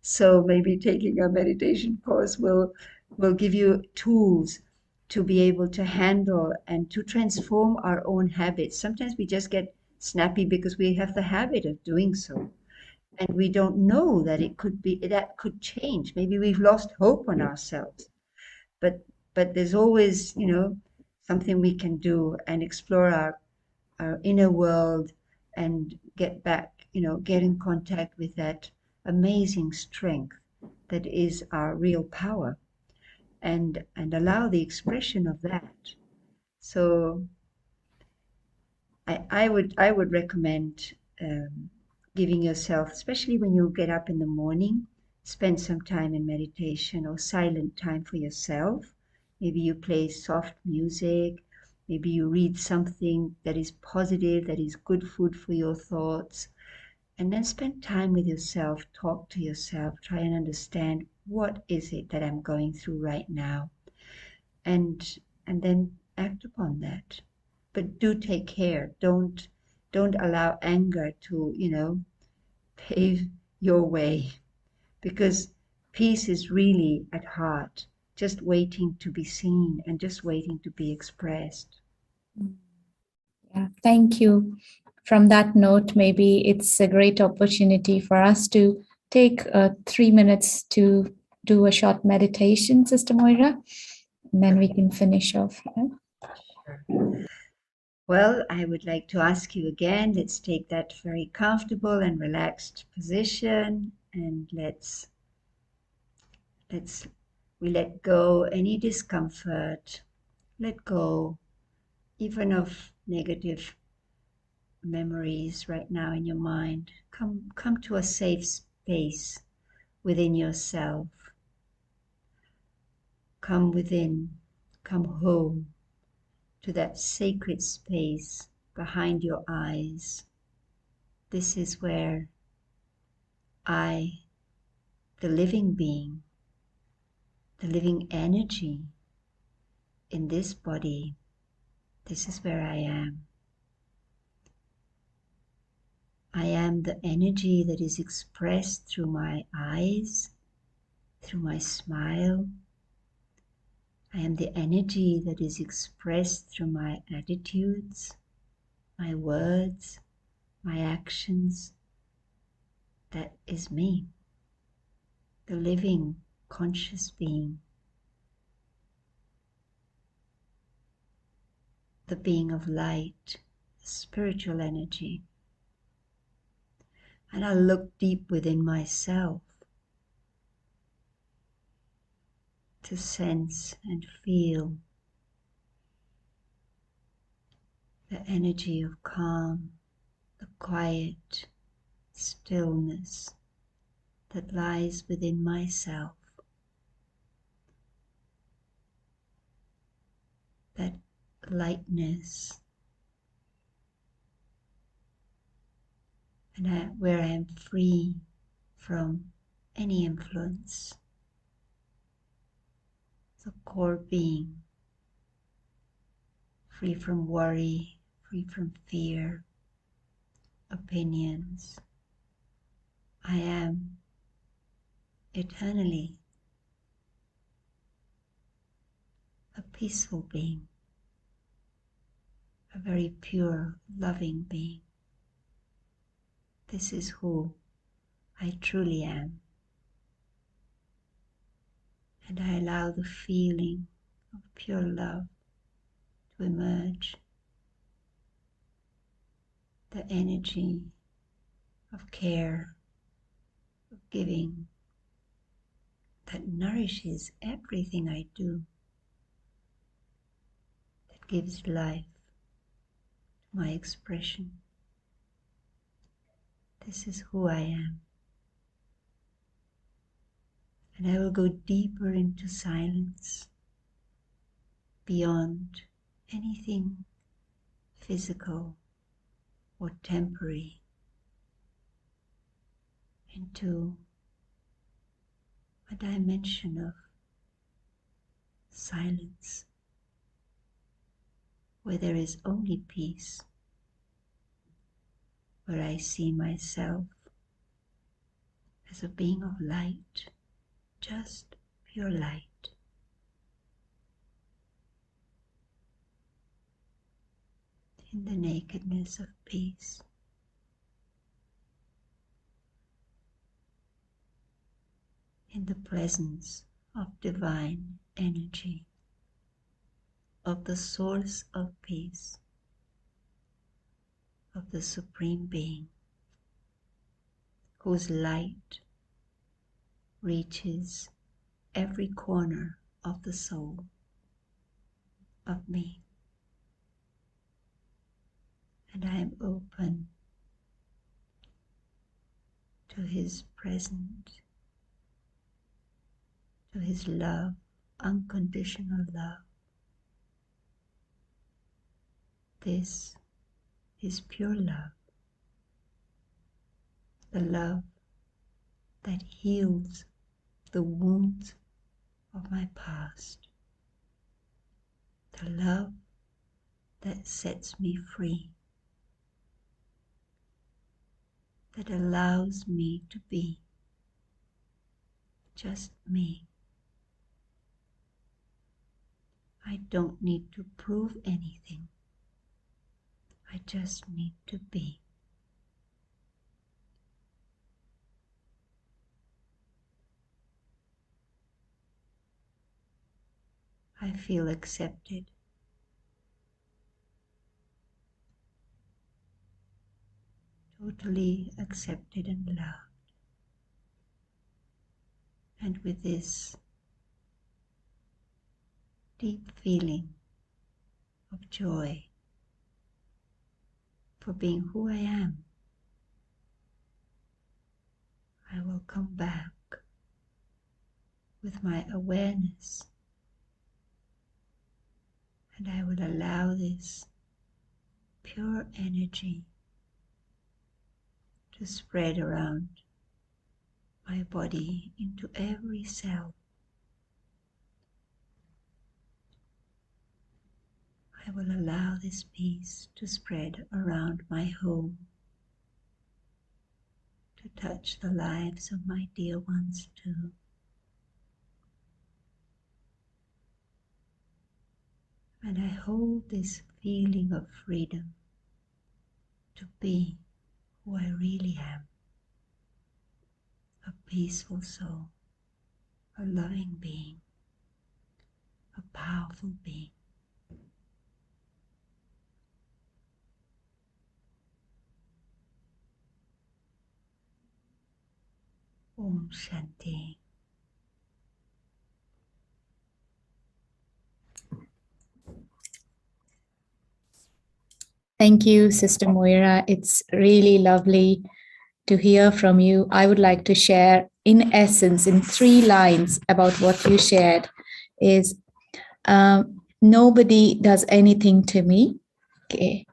So maybe taking a meditation course will give you tools to be able to handle and to transform our own habits. Sometimes we just get snappy because we have the habit of doing so, and we don't know that that could change. Maybe we've lost hope on ourselves, but there's always, something we can do and explore our inner world and get back, get in contact with that amazing strength that is our real power, and allow the expression of that. So I would recommend giving yourself, especially when you get up in the morning, spend some time in meditation or silent time for yourself. Maybe you play soft music, maybe you read something that is positive, that is good food for your thoughts, and then spend time with yourself, talk to yourself, try and understand what is it that I'm going through right now, and then act upon that. But do take care. Don't allow anger to, pave your way, because peace is really at heart, just waiting to be seen and just waiting to be expressed. Yeah, thank you. From that note, maybe it's a great opportunity for us to take 3 minutes to do a short meditation, Sister Moira, and then we can finish off. Yeah? Sure. Well, I would like to ask you again, let's take that very comfortable and relaxed position, and we let go any discomfort, let go even of negative memories right now in your mind. Come to a safe space within yourself. Come within, come home to that sacred space behind your eyes. This is where I, the living being, the living energy in this body, this is where I am. I am the energy that is expressed through my eyes, through my smile. I am the energy that is expressed through my attitudes, my words, my actions. That is me, the living, conscious being, the being of light, the spiritual energy. And I look deep within myself to sense and feel the energy of calm, the quiet stillness that lies within myself, that lightness, and where I am free from any influence, the core being, free from worry, free from fear, opinions. I am eternally a peaceful being, a very pure, loving being. This is who I truly am. And I allow the feeling of pure love to emerge, the energy of care, of giving, that nourishes everything I do, that gives life to my expression. This is who I am. And I will go deeper into silence, beyond anything physical or temporary, into a dimension of silence, where there is only peace, where I see myself as a being of light, just pure light. In the nakedness of peace. In the presence of divine energy, of the source of peace, of the Supreme Being, whose light reaches every corner of the soul of me. And I am open to His presence, to His love, unconditional love. This is pure love, the love that heals the wounds of my past, the love that sets me free, that allows me to be just me. I don't need to prove anything. I just need to be. I feel accepted, totally accepted and loved. And with this deep feeling of joy for being who I am, I will come back with my awareness, and I will allow this pure energy to spread around my body into every cell. I will allow this peace to spread around my home, to touch the lives of my dear ones too. And I hold this feeling of freedom to be who I really am, a peaceful soul, a loving being, a powerful being. Om Shanti. Thank you, Sister Moira. It's really lovely to hear from you. I would like to share, in essence, in 3 lines about what you shared is nobody does anything to me. Okay.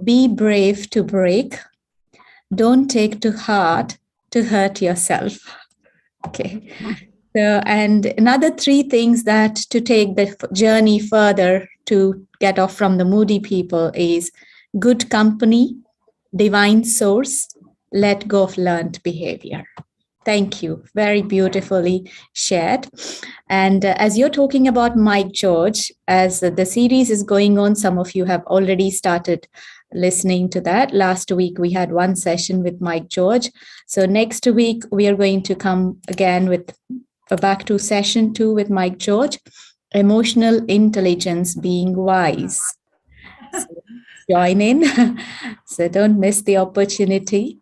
Be brave to break. Don't take to heart to hurt yourself. Okay. So, and another 3 things that to take the journey further to get off from the moody people is good company, divine source, let go of learned behavior. Thank you. Very beautifully shared. And as you're talking about Mike George, as the series is going on, some of you have already started listening to that. Last week, we had 1 session with Mike George. So next week, we are going to come again with back to session 2 with Mike George, emotional intelligence being wise. So join in. So don't miss the opportunity.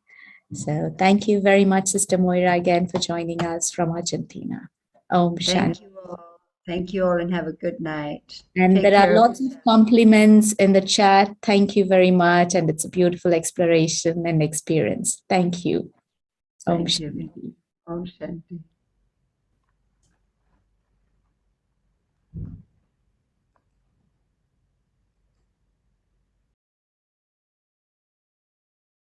So thank you very much, Sister Moira, again for joining us from Argentina. Om Shanti. Thank you all. Thank you all and have a good night. And Take there are care. lots of compliments in the chat. Thank you very much. And it's a beautiful exploration and experience. Thank you. Om Thank you. Shanti. Om Shanti.